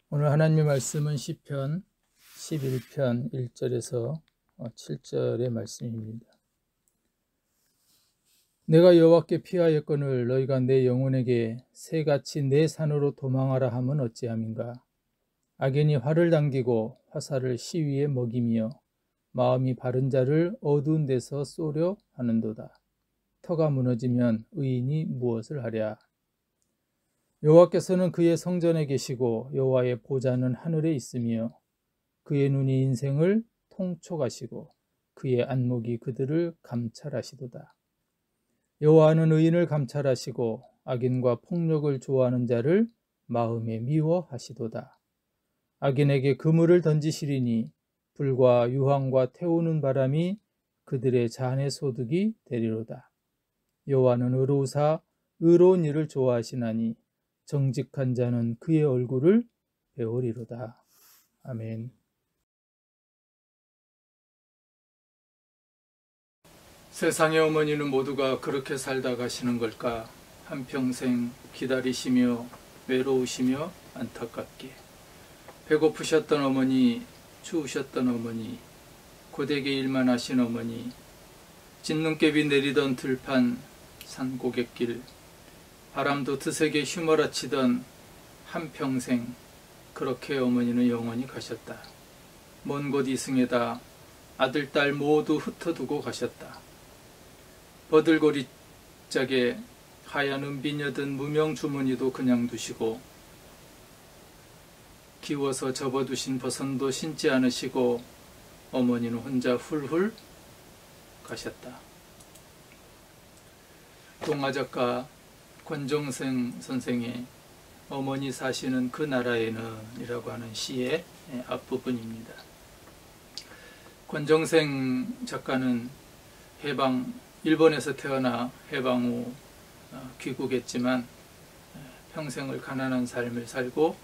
오늘 하나님의 말씀은 시편 11편 1절에서 7절의 말씀입니다. 내가 여호와께 피하였거늘 너희가 내 영혼에게 새같이 내 산으로 도망하라 함은 어찌함인가. 악인이 활을 당기고 화살을 시위에 먹이며 마음이 바른 자를 어두운 데서 쏘려 하는도다. 터가 무너지면 의인이 무엇을 하랴. 여호와께서는 그의 성전에 계시고 여호와의 보좌는 하늘에 있으며 그의 눈이 인생을 통촉하시고 그의 안목이 그들을 감찰하시도다. 여호와는 의인을 감찰하시고 악인과 폭력을 좋아하는 자를 마음에 미워하시도다. 악인에게 그물을 던지시리니 불과 유황과 태우는 바람이 그들의 잔의 소득이 되리로다. 여호와는 의로우사 의로운 일을 좋아하시나니 정직한 자는 그의 얼굴을 배우리로다. 아멘. 세상의 어머니는 모두가 그렇게 살다 가시는 걸까? 한평생 기다리시며 외로우시며 안타깝게 배고프셨던 어머니, 추우셨던 어머니, 고되게 일만 하신 어머니, 진눈깨비 내리던 들판, 산고갯길, 바람도 드세게 휘몰아치던 한평생 그렇게 어머니는 영원히 가셨다. 먼 곳 이승에다 아들, 딸 모두 흩어두고 가셨다. 버들고리짝에 하얀 은비녀든 무명 주머니도 그냥 두시고 기워서 접어두신 버선도 신지 않으시고 어머니는 혼자 훌훌 가셨다. 동화작가 권정생 선생의 어머니 사시는 그 나라에는 이라고 하는 시의 앞부분입니다. 권정생 작가는 일본에서 태어나 해방 후 귀국했지만 평생을 가난한 삶을 살고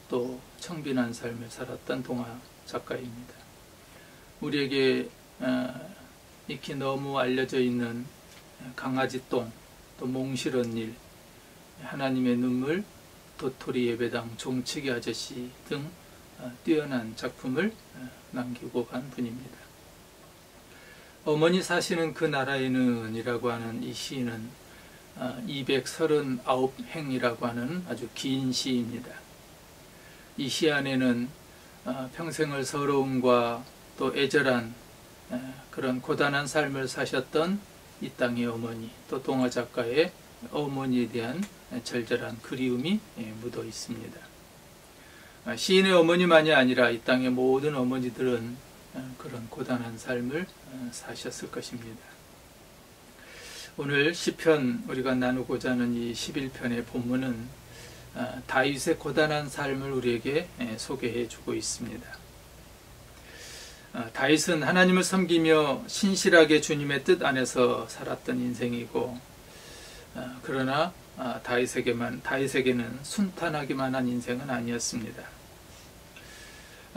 또 청빈한 삶을 살았던 동화 작가입니다. 우리에게 익히 너무 알려져 있는 강아지똥, 또 몽실언 일, 하나님의 눈물, 도토리 예배당, 종치기 아저씨 등 뛰어난 작품을 남기고 간 분입니다. 어머니 사시는 그 나라에는 이라고 하는 이 시는 239행이라고 하는 아주 긴 시입니다. 이 시 안에는 평생을 서러움과 또 애절한 그런 고단한 삶을 사셨던 이 땅의 어머니, 또 동화 작가의 어머니에 대한 절절한 그리움이 묻어 있습니다. 시인의 어머니만이 아니라 이 땅의 모든 어머니들은 그런 고단한 삶을 사셨을 것입니다. 오늘 시편 우리가 나누고자 하는 이 11편의 본문은 다윗의 고단한 삶을 우리에게 소개해 주고 있습니다. 다윗은 하나님을 섬기며 신실하게 주님의 뜻 안에서 살았던 인생이고, 그러나 다윗에게는 순탄하기만 한 인생은 아니었습니다.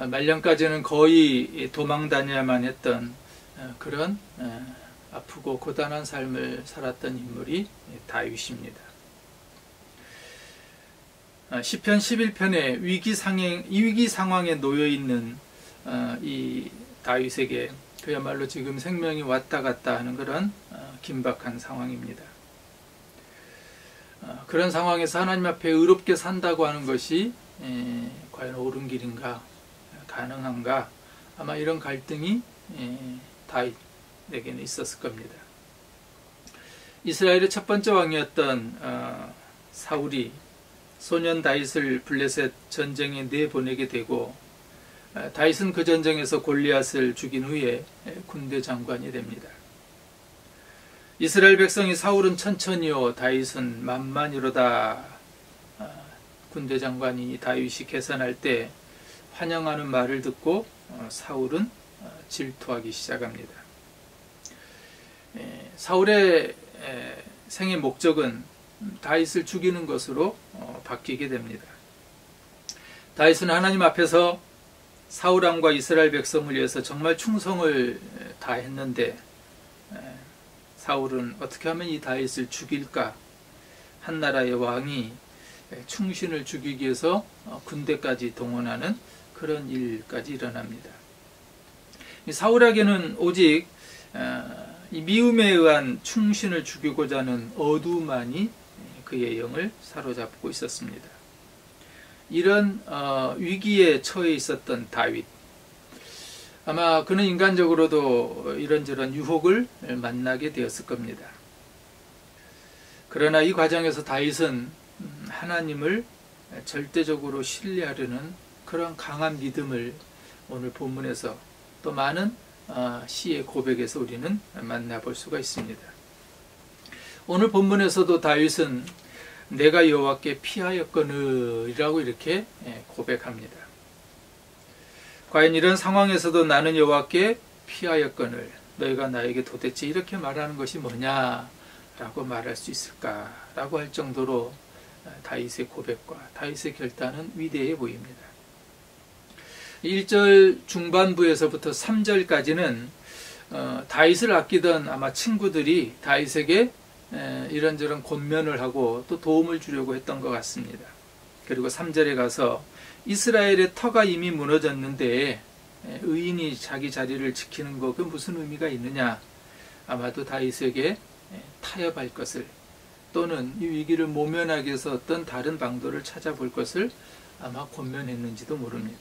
말년까지는 거의 도망다녀야만 했던 그런 아프고 고단한 삶을 살았던 인물이 다윗입니다. 시편 11편에 위기 상황에 놓여 있는 이 다윗에게 그야말로 지금 생명이 왔다 갔다 하는 그런 긴박한 상황입니다. 그런 상황에서 하나님 앞에 의롭게 산다고 하는 것이 과연 옳은 길인가, 가능한가, 아마 이런 갈등이 다윗에게는 있었을 겁니다. 이스라엘의 첫 번째 왕이었던 사울이 소년 다윗을 블레셋 전쟁에 내보내게 되고, 다윗은 그 전쟁에서 골리앗을 죽인 후에 군대 장관이 됩니다. 이스라엘 백성이 사울은 천천히요 다윗은 만만이로다. 군대 장관이 다윗이 계산할 때 환영하는 말을 듣고 사울은 질투하기 시작합니다. 사울의 생의 목적은 다윗을 죽이는 것으로 바뀌게 됩니다. 다윗은 하나님 앞에서 사울 왕과 이스라엘 백성을 위해서 정말 충성을 다했는데, 사울은 어떻게 하면 이 다윗을 죽일까? 한 나라의 왕이 충신을 죽이기 위해서 군대까지 동원하는 그런 일까지 일어납니다. 사울에게는 오직 이 미움에 의한 충신을 죽이고자 하는 어두움만이 그의 영을 사로잡고 있었습니다. 이런 위기에 처해 있었던 다윗, 아마 그는 인간적으로도 이런저런 유혹을 만나게 되었을 겁니다. 그러나 이 과정에서 다윗은 하나님을 절대적으로 신뢰하려는 그런 강한 믿음을 오늘 본문에서 또 많은 시의 고백에서 우리는 만나볼 수가 있습니다. 오늘 본문에서도 다윗은 내가 여호와께 피하였거늘이라고 이렇게 고백합니다. 과연 이런 상황에서도 나는 여호와께 피하였거늘, 너희가 나에게 도대체 이렇게 말하는 것이 뭐냐라고 말할 수 있을까라고 할 정도로 다윗의 고백과 다윗의 결단은 위대해 보입니다. 1절 중반부에서부터 3절까지는 다윗을 아끼던 아마 친구들이 다윗에게 이런저런 권면을 하고 또 도움을 주려고 했던 것 같습니다. 그리고 3절에 가서 이스라엘의 터가 이미 무너졌는데 의인이 자기 자리를 지키는 거 그 무슨 의미가 있느냐, 아마도 다윗에게 타협할 것을 또는 이 위기를 모면하기 위해서 어떤 다른 방도를 찾아볼 것을 아마 권면했는지도 모릅니다.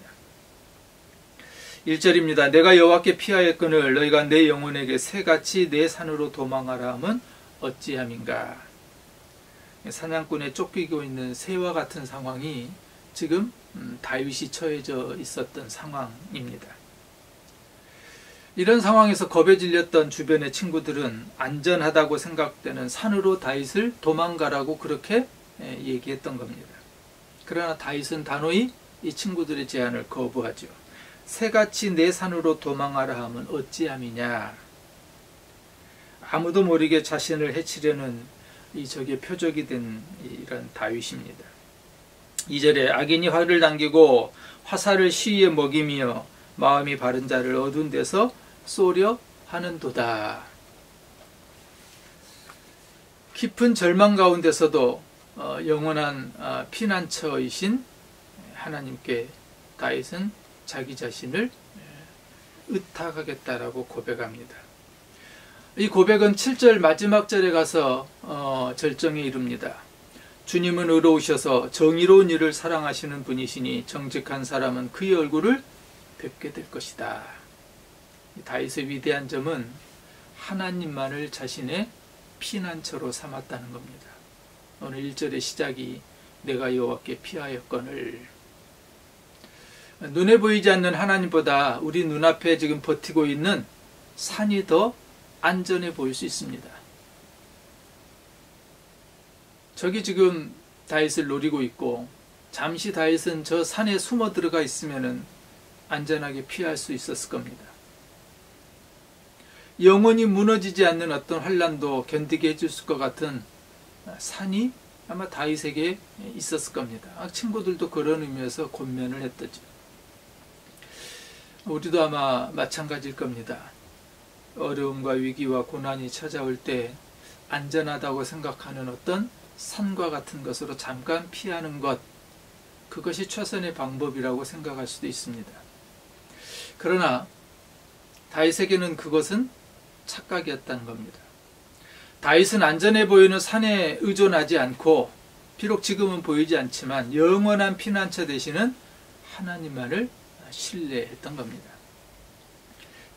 1절입니다. 내가 여호와께 피하였거늘 너희가 내 영혼에게 새같이 내 산으로 도망하라 함은 어찌함인가. 사냥꾼에 쫓기고 있는 새와 같은 상황이 지금 다윗이 처해져 있었던 상황입니다. 이런 상황에서 겁에 질렸던 주변의 친구들은 안전하다고 생각되는 산으로 다윗을 도망가라고 그렇게 얘기했던 겁니다. 그러나 다윗은 단호히 이 친구들의 제안을 거부하죠. 새같이 내 산으로 도망하라 하면 어찌함이냐. 아무도 모르게 자신을 해치려는 이 적의 표적이 된 이런 다윗입니다. 2절에 악인이 활을 당기고 화살을 시위에 먹이며 마음이 바른 자를 어두운 데서 쏘려 하는도다. 깊은 절망 가운데서도 영원한 피난처이신 하나님께 다윗은 자기 자신을 의탁하겠다라고 고백합니다. 이 고백은 7절 마지막 절에 가서 절정에 이릅니다. 주님은 의로우셔서 정의로운 일을 사랑하시는 분이시니 정직한 사람은 그의 얼굴을 뵙게 될 것이다. 다윗의 위대한 점은 하나님만을 자신의 피난처로 삼았다는 겁니다. 오늘 1절의 시작이 내가 여호와께 피하였거늘. 눈에 보이지 않는 하나님보다 우리 눈앞에 지금 버티고 있는 산이 더 안전해 보일 수 있습니다. 저기 지금 다윗을 노리고 있고 잠시 다윗은 저 산에 숨어 들어가 있으면은 안전하게 피할 수 있었을 겁니다. 영원히 무너지지 않는 어떤 환난도 견디게 해줄 것 같은 산이 아마 다윗에게 있었을 겁니다. 친구들도 그런 의미에서 권면을 했더죠. 우리도 아마 마찬가지일 겁니다. 어려움과 위기와 고난이 찾아올 때 안전하다고 생각하는 어떤 산과 같은 것으로 잠깐 피하는 것, 그것이 최선의 방법이라고 생각할 수도 있습니다. 그러나 다윗에게는 그것은 착각이었다는 겁니다. 다윗은 안전해 보이는 산에 의존하지 않고 비록 지금은 보이지 않지만 영원한 피난처 되시는 하나님만을 신뢰했던 겁니다.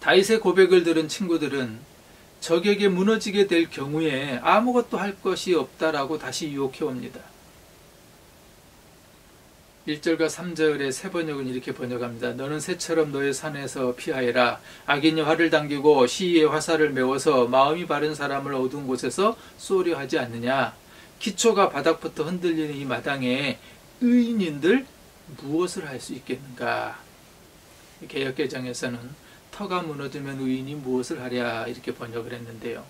다윗의 고백을 들은 친구들은 적에게 무너지게 될 경우에 아무것도 할 것이 없다라고 다시 유혹해 옵니다. 1절과 3절의 새 번역은 이렇게 번역합니다. 너는 새처럼 너의 산에서 피하여라. 악인이 활을 당기고 시위의 화살을 메워서 마음이 바른 사람을 어두운 곳에서 쏘려 하지 않느냐. 기초가 바닥부터 흔들리는 이 마당에 의인인들 무엇을 할 수 있겠는가. 개역개정에서는 터가 무너지면 의인이 무엇을 하랴 이렇게 번역을 했는데요.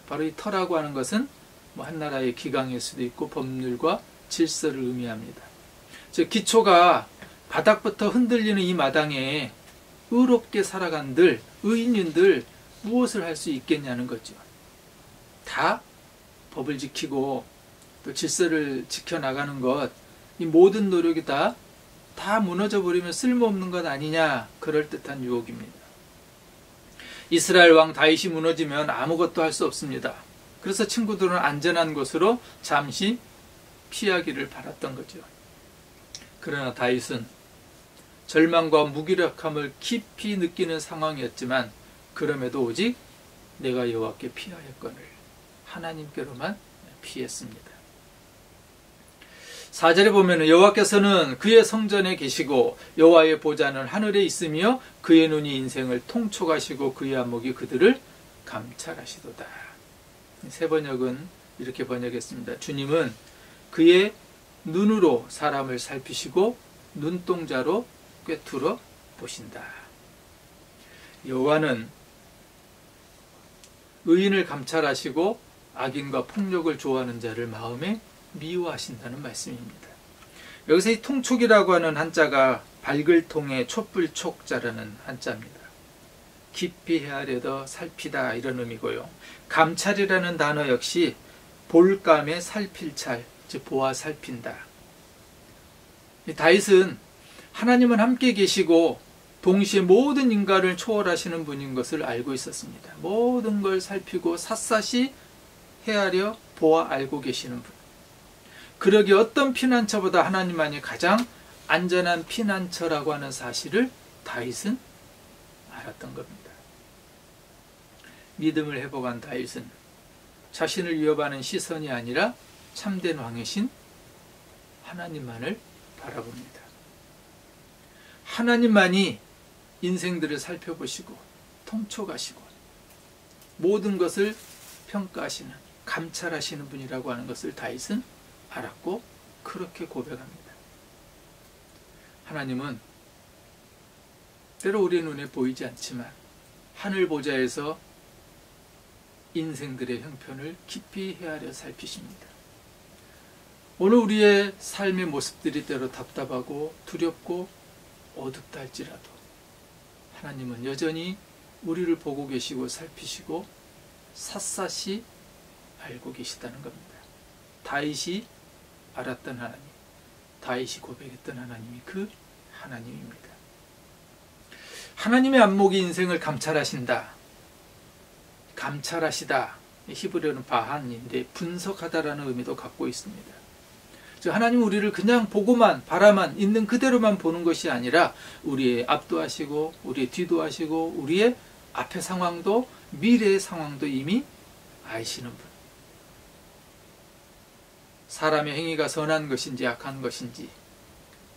바로 이 터라고 하는 것은 한 나라의 기강일 수도 있고 법률과 질서를 의미합니다. 즉 기초가 바닥부터 흔들리는 이 마당에 의롭게 살아간들 의인인들 무엇을 할 수 있겠냐는 거죠. 다 법을 지키고 또 질서를 지켜나가는 것, 이 모든 노력이 다 무너져 버리면 쓸모없는 것 아니냐, 그럴듯한 유혹입니다. 이스라엘 왕 다윗이 무너지면 아무것도 할 수 없습니다. 그래서 친구들은 안전한 곳으로 잠시 피하기를 바랐던 거죠. 그러나 다윗은 절망과 무기력함을 깊이 느끼는 상황이었지만 그럼에도 오직 내가 여호와께 피하였거늘 하나님께로만 피했습니다. 4절에 보면 여호와께서는 그의 성전에 계시고 여호와의 보좌는 하늘에 있으며 그의 눈이 인생을 통촉하시고 그의 안목이 그들을 감찰하시도다. 새 번역은 이렇게 번역했습니다. 주님은 그의 눈으로 사람을 살피시고 눈동자로 꿰뚫어 보신다. 여호와는 의인을 감찰하시고 악인과 폭력을 좋아하는 자를 마음에 미워하신다는 말씀입니다. 여기서 이 통촉이라고 하는 한자가 밝을 통에 촛불촉자라는 한자입니다. 깊이 헤아려더 살피다 이런 의미고요. 감찰이라는 단어 역시 볼감에 살필 찰, 즉 보아 살핀다. 다윗은 하나님은 함께 계시고 동시에 모든 인간을 초월하시는 분인 것을 알고 있었습니다. 모든 걸 살피고 샅샅이 헤아려 보아 알고 계시는 분. 그러기에 어떤 피난처보다 하나님만이 가장 안전한 피난처라고 하는 사실을 다윗은 알았던 겁니다. 믿음을 회복한 다윗은 자신을 위협하는 시선이 아니라 참된 왕이신 하나님만을 바라봅니다. 하나님만이 인생들을 살펴보시고 통촉하시고 모든 것을 평가하시는, 감찰하시는 분이라고 하는 것을 다윗은 알았고 그렇게 고백합니다. 하나님은 때로 우리의 눈에 보이지 않지만 하늘 보좌에서 인생들의 형편을 깊이 헤아려 살피십니다. 오늘 우리의 삶의 모습들이 때로 답답하고 두렵고 어둡다 할지라도 하나님은 여전히 우리를 보고 계시고 살피시고 샅샅이 알고 계시다는 겁니다. 다윗이 알았던 하나님, 다윗이 고백했던 하나님이 그 하나님입니다. 하나님의 안목이 인생을 감찰하신다. 감찰하시다. 히브리어는 바한인데 분석하다라는 의미도 갖고 있습니다. 즉 하나님은 우리를 그냥 보고만 바라만 있는 그대로만 보는 것이 아니라 우리의 앞도 하시고 우리의 뒤도 하시고 우리의 앞의 상황도 미래의 상황도 이미 아시는 분. 사람의 행위가 선한 것인지 악한 것인지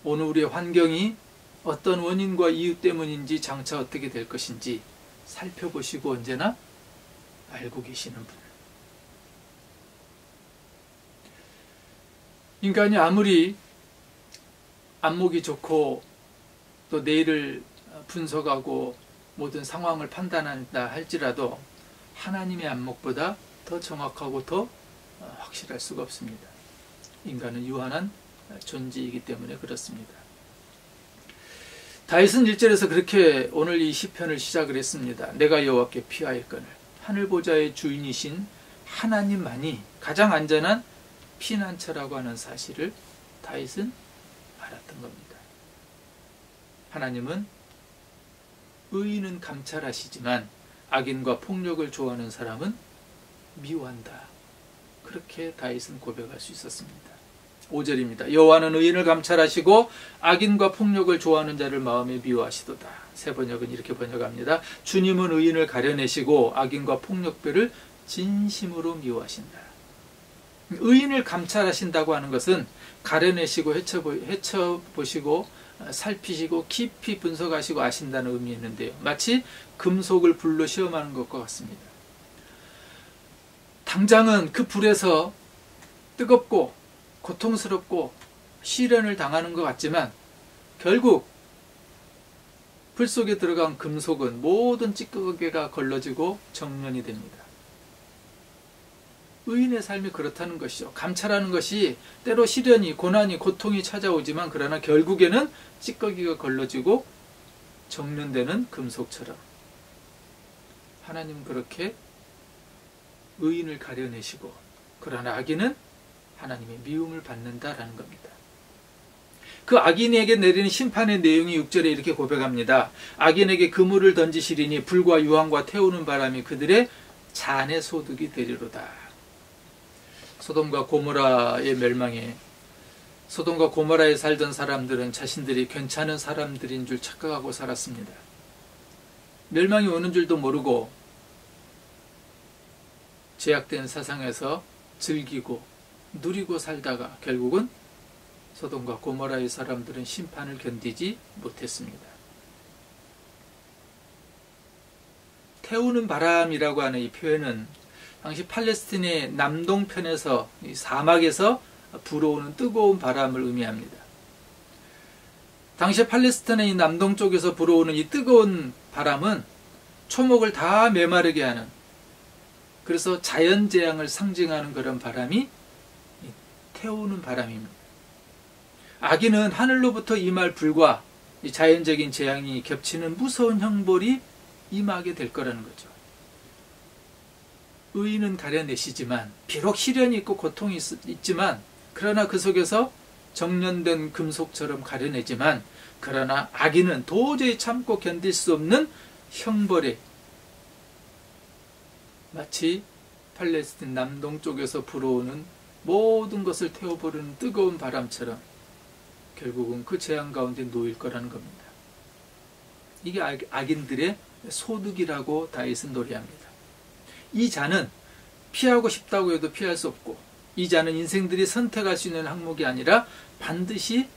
오늘 우리의 환경이 어떤 원인과 이유 때문인지 장차 어떻게 될 것인지 살펴보시고 언제나 알고 계시는 분. 인간이 아무리 안목이 좋고 또 내일을 분석하고 모든 상황을 판단한다 할지라도 하나님의 안목보다 더 정확하고 더 확실할 수가 없습니다. 인간은 유한한 존재이기 때문에 그렇습니다. 다윗은 1절에서 그렇게 오늘 이 시편을 시작을 했습니다. 내가 여호와께 피하였거늘 하늘 보좌의 주인이신 하나님만이 가장 안전한 피난처라고 하는 사실을 다윗은 알았던 겁니다. 하나님은 의인은 감찰하시지만 악인과 폭력을 좋아하는 사람은 미워한다. 그렇게 다윗은 고백할 수 있었습니다. 5절입니다. 여호와는 의인을 감찰하시고 악인과 폭력을 좋아하는 자를 마음에 미워하시도다. 새 번역은 이렇게 번역합니다. 주님은 의인을 가려내시고 악인과 폭력배를 진심으로 미워하신다. 의인을 감찰하신다고 하는 것은 가려내시고 헤쳐보시고 살피시고 깊이 분석하시고 아신다는 의미였는데요. 마치 금속을 불로 시험하는 것과 같습니다. 당장은 그 불에서 뜨겁고 고통스럽고 시련을 당하는 것 같지만 결국 불 속에 들어간 금속은 모든 찌꺼기가 걸러지고 정련이 됩니다. 의인의 삶이 그렇다는 것이죠. 감찰하는 것이 때로 시련이, 고난이, 고통이 찾아오지만 그러나 결국에는 찌꺼기가 걸러지고 정련되는 금속처럼 하나님은 그렇게 의인을 가려내시고 그러나 악인은 하나님의 미움을 받는다라는 겁니다. 그 악인에게 내리는 심판의 내용이 6절에 이렇게 고백합니다. 악인에게 그물을 던지시리니 불과 유황과 태우는 바람이 그들의 잔의 소득이 되리로다. 소돔과 고모라의 멸망에 소돔과 고모라에 살던 사람들은 자신들이 괜찮은 사람들인 줄 착각하고 살았습니다. 멸망이 오는 줄도 모르고 제약된 세상에서 즐기고 누리고 살다가 결국은 소돔과 고모라의 사람들은 심판을 견디지 못했습니다. 태우는 바람이라고 하는 이 표현은 당시 팔레스틴의 남동편에서 이 사막에서 불어오는 뜨거운 바람을 의미합니다. 당시 팔레스틴의 이 남동쪽에서 불어오는 이 뜨거운 바람은 초목을 다 메마르게 하는, 그래서 자연재앙을 상징하는 그런 바람이 태우는 바람입니다. 악인은 하늘로부터 임할 불과 이 자연적인 재앙이 겹치는 무서운 형벌이 임하게 될 거라는 거죠. 의인은 가려내시지만, 비록 시련이 있고 고통이 있지만, 그러나 그 속에서 정련된 금속처럼 가려내지만, 그러나 악인은 도저히 참고 견딜 수 없는 형벌에 마치 팔레스틴 남동쪽에서 불어오는 모든 것을 태워버리는 뜨거운 바람처럼 결국은 그 재앙 가운데 놓일 거라는 겁니다. 이게 악인들의 소득이라고 다윗은 노래합니다. 이 잔은 피하고 싶다고 해도 피할 수 없고, 이 잔은 인생들이 선택할 수 있는 항목이 아니라 반드시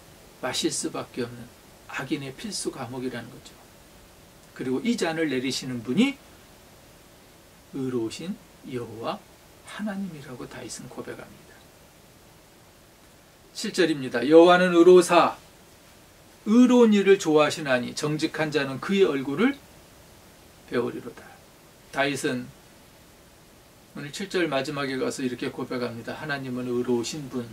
마실 수밖에 없는 악인의 필수 과목이라는 거죠. 그리고 이 잔을 내리시는 분이 의로우신 여호와 하나님이라고 다윗은 고백합니다. 7절입니다. 여호와는 의로우사 의로운 일을 좋아하시나니 정직한 자는 그의 얼굴을 배우리로다. 다윗은 오늘 7절 마지막에 가서 이렇게 고백합니다. 하나님은 의로우신 분.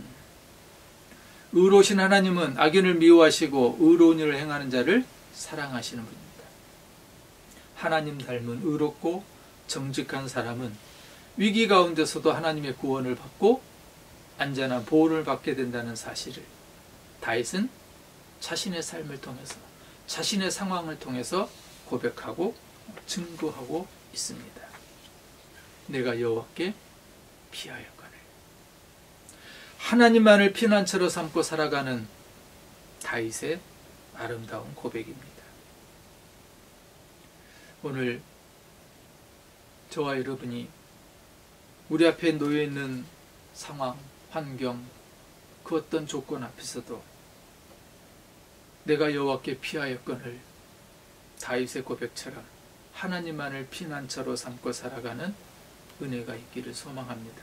의로우신 하나님은 악인을 미워하시고 의로운 일을 행하는 자를 사랑하시는 분입니다. 하나님 닮은 의롭고 정직한 사람은 위기 가운데서도 하나님의 구원을 받고 안전한 보호를 받게 된다는 사실을 다윗은 자신의 삶을 통해서, 자신의 상황을 통해서 고백하고 증거하고 있습니다. 내가 여호와께 피하였거늘. 하나님만을 피난처로 삼고 살아가는 다윗의 아름다운 고백입니다. 오늘 저와 여러분이 우리 앞에 놓여있는 상황, 환경, 그 어떤 조건 앞에서도 내가 여호와께 피하였거늘 다윗의 고백처럼 하나님만을 피난처로 삼고 살아가는 은혜가 있기를 소망합니다.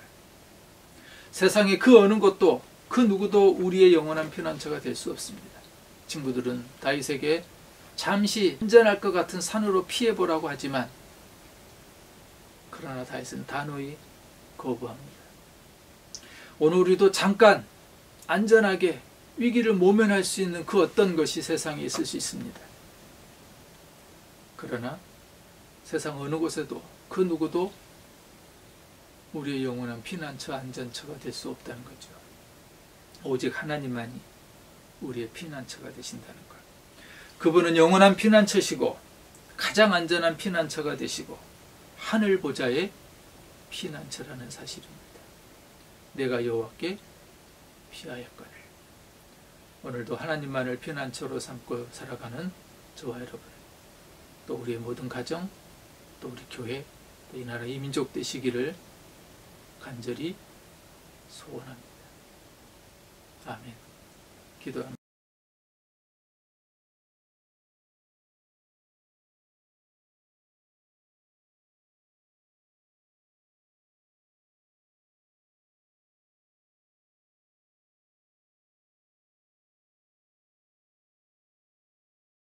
세상의 그 어느 것도 그 누구도 우리의 영원한 피난처가 될 수 없습니다. 친구들은 다윗에게 잠시 안전할 것 같은 산으로 피해보라고 하지만, 그러나 다윗은 단호히 거부합니다. 오늘 우리도 잠깐 안전하게 위기를 모면할 수 있는 그 어떤 것이 세상에 있을 수 있습니다. 그러나 세상 어느 곳에도 그 누구도 우리의 영원한 피난처, 안전처가 될 수 없다는 거죠. 오직 하나님만이 우리의 피난처가 되신다는 것. 그분은 영원한 피난처시고 가장 안전한 피난처가 되시고 하늘 보좌의 피난처라는 사실입니다. 내가 여호와께 피하였거늘. 오늘도 하나님만을 피난처로 삼고 살아가는 저와 여러분, 또 우리의 모든 가정, 또 우리 교회, 또 이 나라 이 민족 되시기를 간절히 소원합니다. 아멘. 기도합니다.